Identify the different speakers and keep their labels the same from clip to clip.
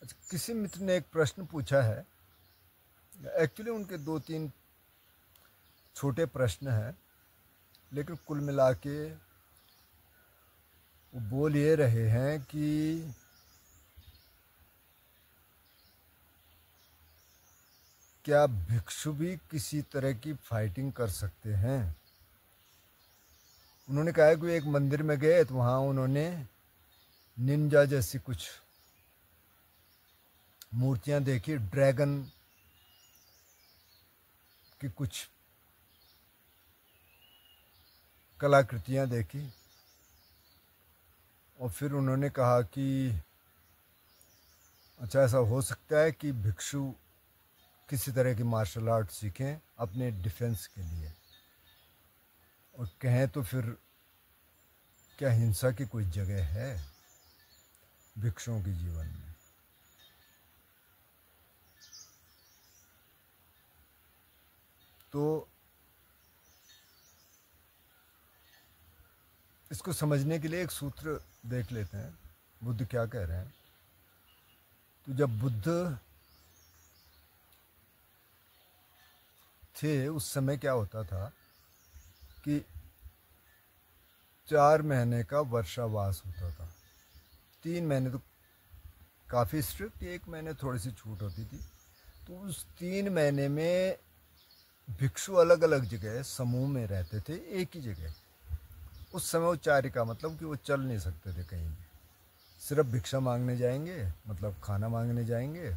Speaker 1: अच्छा, किसी मित्र ने एक प्रश्न पूछा है। एक्चुअली उनके दो तीन छोटे प्रश्न हैं, लेकिन कुल मिला के वो बोल ये रहे हैं कि क्या भिक्षु भी किसी तरह की फाइटिंग कर सकते हैं। उन्होंने कहा है कि एक मंदिर में गए तो वहाँ उन्होंने निंजा जैसी कुछ मूर्तियाँ देखी, ड्रैगन की कुछ कलाकृतियाँ देखी, और फिर उन्होंने कहा कि अच्छा, ऐसा हो सकता है कि भिक्षु किसी तरह की मार्शल आर्ट सीखें अपने डिफेंस के लिए, और कहें तो फिर क्या हिंसा की कोई जगह है भिक्षुओं के जीवन में। तो इसको समझने के लिए एक सूत्र देख लेते हैं, बुद्ध क्या कह रहे हैं। तो जब बुद्ध थे उस समय क्या होता था कि 4 महीने का वर्षावास होता था। 3 महीने तो काफ़ी स्ट्रिक्ट, 1 महीने थोड़ी सी छूट होती थी। तो उस 3 महीने में भिक्षु अलग अलग जगह समूह में रहते थे, एक ही जगह। उस समय वो चारिका मतलब कि वो चल नहीं सकते थे कहीं भी, सिर्फ भिक्षा मांगने जाएंगे, मतलब खाना मांगने जाएंगे,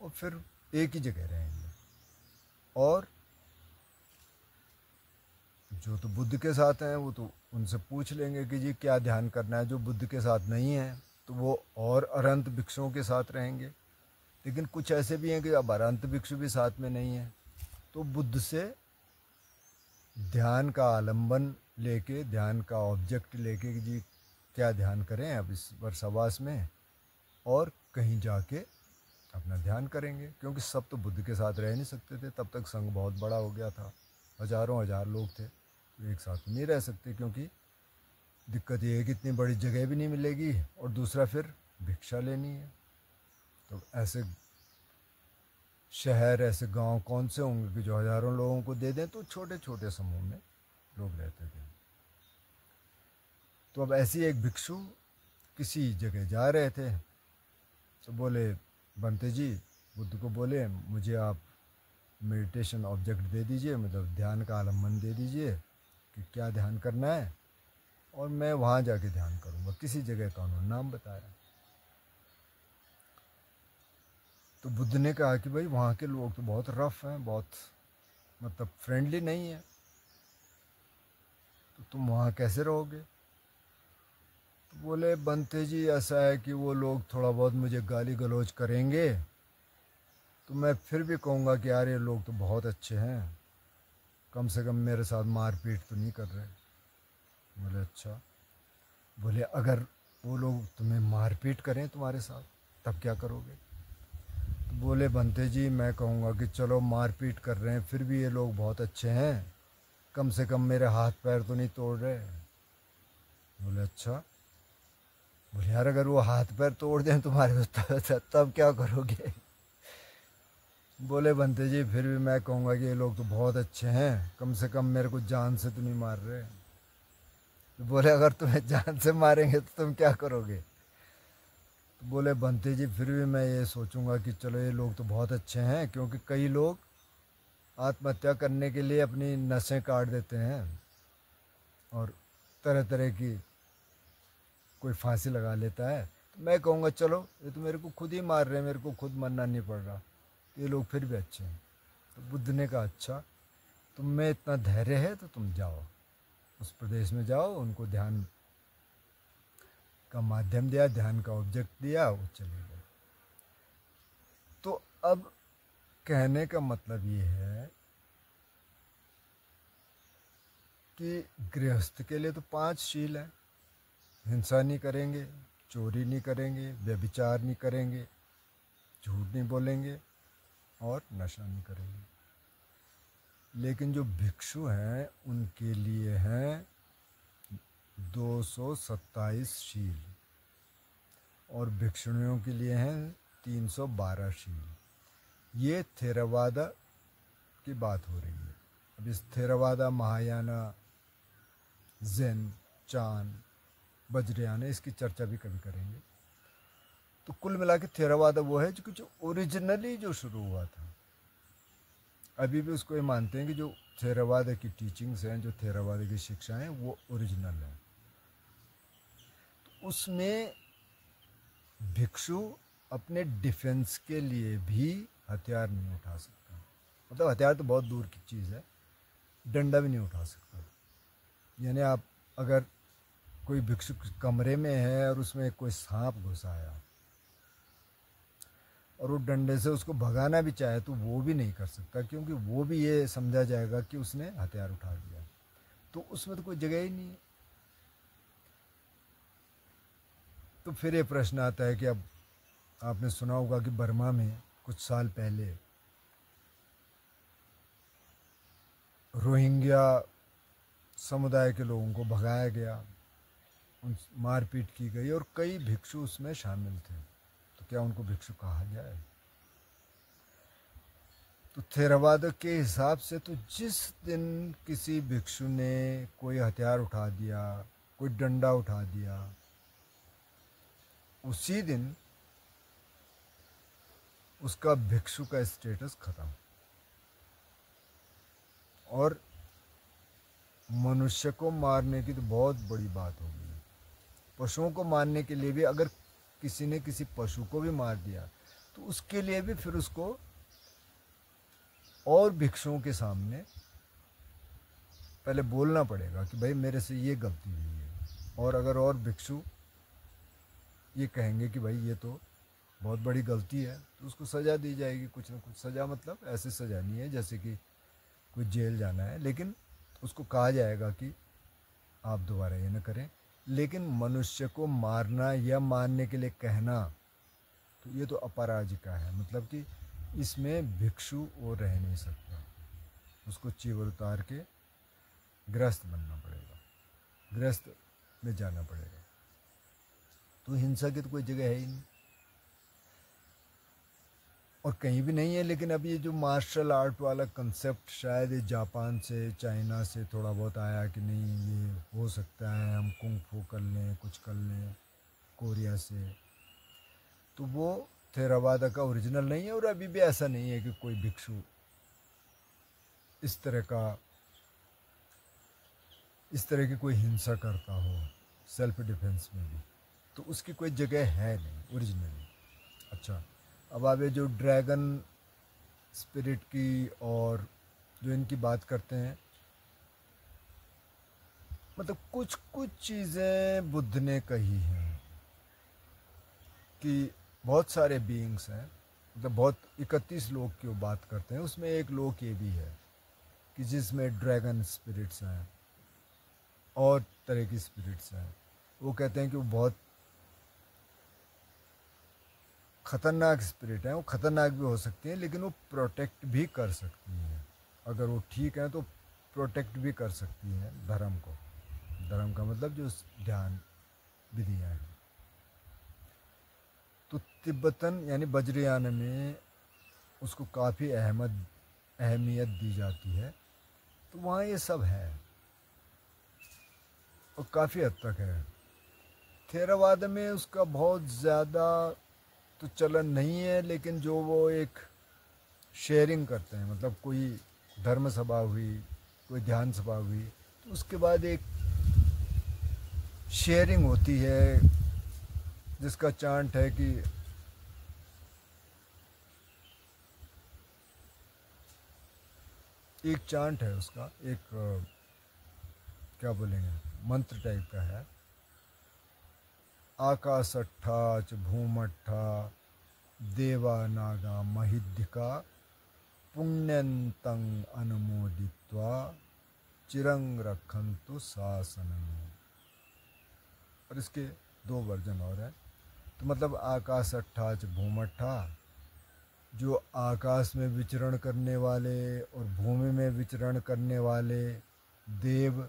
Speaker 1: और फिर एक ही जगह रहेंगे। और जो तो बुद्ध के साथ हैं वो तो उनसे पूछ लेंगे कि जी क्या ध्यान करना है। जो बुद्ध के साथ नहीं है तो वो और अरंत भिक्षुओं के साथ रहेंगे। लेकिन कुछ ऐसे भी हैं कि अब अरंत भिक्षु भी साथ में नहीं है, तो बुद्ध से ध्यान का आलंबन लेके, ध्यान का ऑब्जेक्ट लेके कि जी क्या ध्यान करें अब इस वर्षावास में, और कहीं जाके अपना ध्यान करेंगे। क्योंकि सब तो बुद्ध के साथ रह नहीं सकते थे, तब तक संघ बहुत बड़ा हो गया था, हजारों हजार लोग थे, तो एक साथ नहीं रह सकते। क्योंकि दिक्कत ये है कि इतनी बड़ी जगह भी नहीं मिलेगी, और दूसरा फिर भिक्षा लेनी है। तो ऐसे शहर, ऐसे गांव कौन से होंगे कि जो हजारों लोगों को दे दें। तो छोटे छोटे समूह में लोग रहते थे। तो अब ऐसी एक भिक्षु किसी जगह जा रहे थे, तो बोले बनते जी बुद्ध को, बोले मुझे आप मेडिटेशन ऑब्जेक्ट दे दीजिए, मतलब ध्यान का आलम्बन दे दीजिए कि क्या ध्यान करना है, और मैं वहाँ जाके ध्यान करूँगा। किसी जगह का उन्होंने नाम बताया। तो बुद्ध ने कहा कि भाई वहाँ के लोग तो बहुत रफ हैं, बहुत मतलब फ्रेंडली नहीं है, तो तुम वहाँ कैसे रहोगे। तो बोले बनते जी ऐसा है कि वो लोग थोड़ा बहुत मुझे गाली गलौज करेंगे, तो मैं फिर भी कहूँगा कि यार ये लोग तो बहुत अच्छे हैं, कम से कम मेरे साथ मारपीट तो नहीं कर रहे। बोले अच्छा। बोले अगर वो लोग तुम्हें मारपीट करें तुम्हारे साथ, तब क्या करोगे। तो बोले बनते जी मैं कहूँगा कि चलो मारपीट कर रहे हैं, फिर भी ये लोग बहुत अच्छे हैं, कम से कम मेरे हाथ पैर तो नहीं तोड़ रहे। बोले अच्छा। बोले यार अगर वो हाथ पैर तोड़ दें तुम्हारे तब क्या करोगे। बोले बनते जी फिर भी मैं कहूँगा कि ये लोग तो बहुत अच्छे हैं, कम से कम मेरे को जान से तो नहीं मार रहे। तो बोले अगर तुम्हें जान से मारेंगे तो तुम क्या करोगे। तो बोले बनते जी फिर भी मैं ये सोचूंगा कि चलो ये लोग तो बहुत अच्छे हैं, क्योंकि कई लोग आत्महत्या करने के लिए अपनी नसें काट देते हैं, और तरह तरह की कोई फांसी लगा लेता है। तो मैं कहूँगा चलो ये तो मेरे को खुद ही मार रहे हैं, मेरे को खुद मरना नहीं पड़ रहा, तो ये लोग फिर भी अच्छे हैं। तो बुद्ध ने कहा अच्छा, तुम में इतना धैर्य है तो तुम जाओ, उस प्रदेश में जाओ, उनको ध्यान का माध्यम दिया, ध्यान का ऑब्जेक्ट दिया, वो चले गए। तो अब कहने का मतलब ये है कि गृहस्थ के लिए तो 5 शील हैं। हिंसा नहीं करेंगे, चोरी नहीं करेंगे, व्यभिचार नहीं करेंगे, झूठ नहीं बोलेंगे, और नशा नहीं करेंगे। लेकिन जो भिक्षु हैं उनके लिए हैं 227 शील, और भिक्षुणियों के लिए हैं 312 शील, ये थेरवादा की बात हो रही है। अब इस थेरवादा, महायाना, जैन, चान, वज्रयाना, इसकी चर्चा भी कभी करेंगे। तो कुल मिला के थेरवादा वो है जो ओरिजिनली जो शुरू हुआ था। अभी भी उसको ये मानते हैं कि जो थेरवाद की टीचिंग्स हैं, जो थेरवाद की शिक्षाएं हैं, वो ओरिजिनल है। तो उसमें भिक्षु अपने डिफेंस के लिए भी हथियार नहीं उठा सकता। मतलब हथियार तो बहुत दूर की चीज़ है, डंडा भी नहीं उठा सकता। यानी आप अगर कोई भिक्षु कमरे में है और उसमें कोई सांप घुसा आया और वो डंडे से उसको भगाना भी चाहे तो वो भी नहीं कर सकता, क्योंकि वो भी ये समझा जाएगा कि उसने हथियार उठा दिया। तो उसमें तो कोई जगह ही नहीं। तो फिर ये प्रश्न आता है कि अब आपने सुना होगा कि बर्मा में कुछ साल पहले रोहिंग्या समुदाय के लोगों को भगाया गया, उन मारपीट की गई और कई भिक्षु उसमें शामिल थे। तो क्या उनको भिक्षु कहा जाए? तो थेरवाद के हिसाब से तो जिस दिन किसी भिक्षु ने कोई हथियार उठा दिया, कोई डंडा उठा दिया, उसी दिन उसका भिक्षु का स्टेटस खत्म। और मनुष्य को मारने की तो बहुत बड़ी बात होगी। पशुओं को मारने के लिए भी अगर किसी ने किसी पशु को भी मार दिया तो उसके लिए भी फिर उसको और भिक्षुओं के सामने पहले बोलना पड़ेगा कि भाई मेरे से ये गलती हुई है। और अगर और भिक्षु ये कहेंगे कि भाई ये तो बहुत बड़ी गलती है, तो उसको सज़ा दी जाएगी, कुछ ना कुछ सज़ा। मतलब ऐसे सज़ा नहीं है जैसे कि कोई जेल जाना है, लेकिन उसको कहा जाएगा कि आप दोबारा ये ना करें। लेकिन मनुष्य को मारना या मारने के लिए कहना, तो ये तो अपराजिका है। मतलब कि इसमें भिक्षु वो रह नहीं सकता, उसको चीवर उतार के गृहस्थ बनना पड़ेगा, गृहस्थ में जाना पड़ेगा। तो हिंसा की तो कोई जगह है ही नहीं और कहीं भी नहीं है। लेकिन अब ये जो मार्शल आर्ट वाला कंसेप्ट शायद ये जापान से, चाइना से थोड़ा बहुत आया कि नहीं ये हो सकता है, हम कुंग फू कर लें, कुछ कर लें, कोरिया से। तो वो थेरावादा का ओरिजिनल नहीं है। और अभी भी ऐसा नहीं है कि कोई भिक्षु इस तरह की कोई हिंसा करता हो सेल्फ डिफेंस में भी। तो उसकी कोई जगह है नहीं ओरिजिनली। अच्छा, अब आप ये जो ड्रैगन स्पिरिट की और जो इनकी बात करते हैं, मतलब कुछ कुछ चीज़ें बुद्ध ने कही हैं कि बहुत सारे बीइंग्स हैं, मतलब बहुत 31 लोक की वो बात करते हैं, उसमें एक लोक ये भी है कि जिसमें ड्रैगन स्पिरिट्स हैं और तरह की स्पिरिट्स हैं। वो कहते हैं कि वो बहुत ख़तरनाक स्पिरिट हैं, वो ख़तरनाक भी हो सकती हैं लेकिन वो प्रोटेक्ट भी कर सकती हैं। अगर वो ठीक है तो प्रोटेक्ट भी कर सकती हैं धर्म को। धर्म का मतलब जो ध्यान विधियाँ हैं। तो तिब्बतन यानी वज्रयान में उसको काफ़ी अहमियत दी जाती है। तो वहाँ ये सब है और काफ़ी हद तक है। थेरवाद में उसका बहुत ज़्यादा तो चलन नहीं है, लेकिन जो वो एक शेयरिंग करते हैं, मतलब कोई धर्म सभा हुई, कोई ध्यान सभा हुई, तो उसके बाद एक शेयरिंग होती है जिसका चांट है कि एक चांट है उसका, एक क्या बोलेंगे, मंत्र टाइप का है। आकाशट्ठा च भूमट्ठा देवा नागा महिद्धिका पुण्यंतं अनुमोदित्वा चिरंग रखन्तु शासनम्। और इसके 2 वर्जन और हैं। तो मतलब आकाशट्ठा च भूमट्ठा, जो आकाश में विचरण करने वाले और भूमि में विचरण करने वाले देव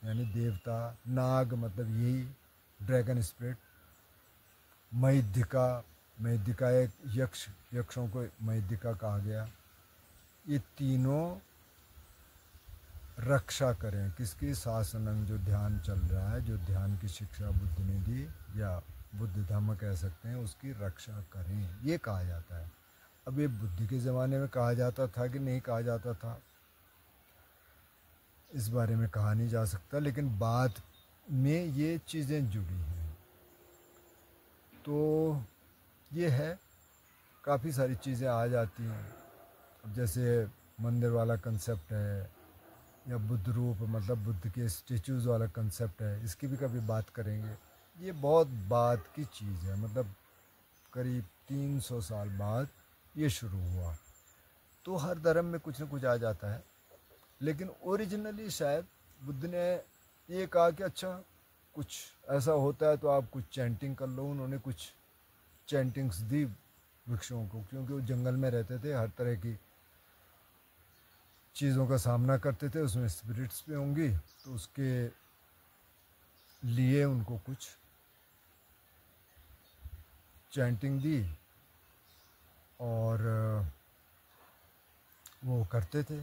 Speaker 1: यानी देवता, नाग मतलब यही ड्रैगन स्पिरिट, महिद्धिका महेद्दिका एक यक्षों को महेद्दिका कहा गया। ये तीनों रक्षा करें किसकी? शासनंग, जो ध्यान चल रहा है, जो ध्यान की शिक्षा बुद्ध ने दी या बुद्ध धम्म कह सकते हैं, उसकी रक्षा करें, ये कहा जाता है। अब ये बुद्ध के ज़माने में कहा जाता था कि नहीं कहा जाता था, इस बारे में कहा नहीं जा सकता, लेकिन बाद में ये चीज़ें जुड़ी हैं। तो ये है, काफ़ी सारी चीज़ें आ जाती हैं। अब जैसे मंदिर वाला कंसेप्ट है, या बुद्ध रूप मतलब बुद्ध के स्टेचूज़ वाला कंसेप्ट है, इसकी भी कभी बात करेंगे। ये बहुत बाद की चीज़ है, मतलब करीब 300 साल बाद ये शुरू हुआ। तो हर धर्म में कुछ न कुछ आ जाता है, लेकिन ओरिजिनली शायद बुद्ध ने ये कहा कि अच्छा कुछ ऐसा होता है तो आप कुछ चैंटिंग कर लो। उन्होंने कुछ चैंटिंग्स दी वृक्षों को, क्योंकि वो जंगल में रहते थे, हर तरह की चीज़ों का सामना करते थे, उसमें स्पिरिट्स भी होंगी, तो उसके लिए उनको कुछ चैंटिंग दी और वो करते थे।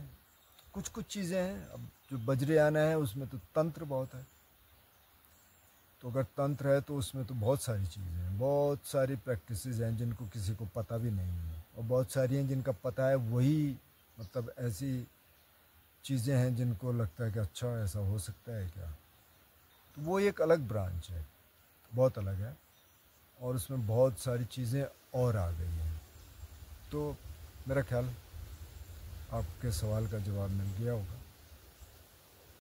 Speaker 1: कुछ कुछ चीज़ें हैं। अब जो वज्रयाना है उसमें तो तंत्र बहुत है, तो अगर तंत्र है तो उसमें तो बहुत सारी चीज़ें हैं, बहुत सारी प्रैक्टिसेस हैं जिनको किसी को पता भी नहीं है, और बहुत सारी हैं जिनका पता है, वही मतलब ऐसी चीज़ें हैं जिनको लगता है कि अच्छा ऐसा हो सकता है क्या। तो वो एक अलग ब्रांच है, बहुत अलग है, और उसमें बहुत सारी चीज़ें और आ गई हैं। तो मेरा ख्याल आपके सवाल का जवाब मिल गया होगा।